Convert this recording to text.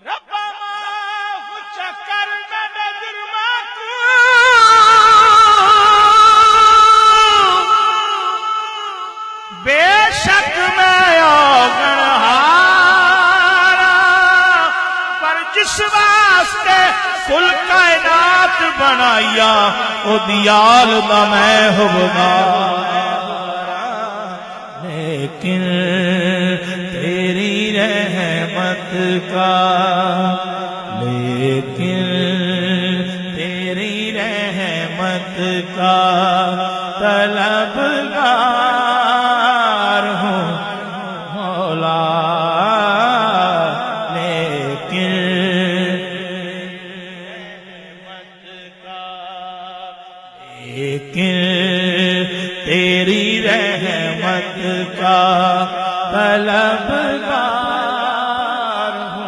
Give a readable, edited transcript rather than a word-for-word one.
ربا معاف چکر میں جرما کو بے شک میں اوگنہارا پر جس واسطے کل کائنات بنایا او دیال دا میں ہوگارا لیکن تیری رحمت کا لیکن تیری رحمت کا طلبگار ہوں مولا لیکن لیکن تیری رحمت کا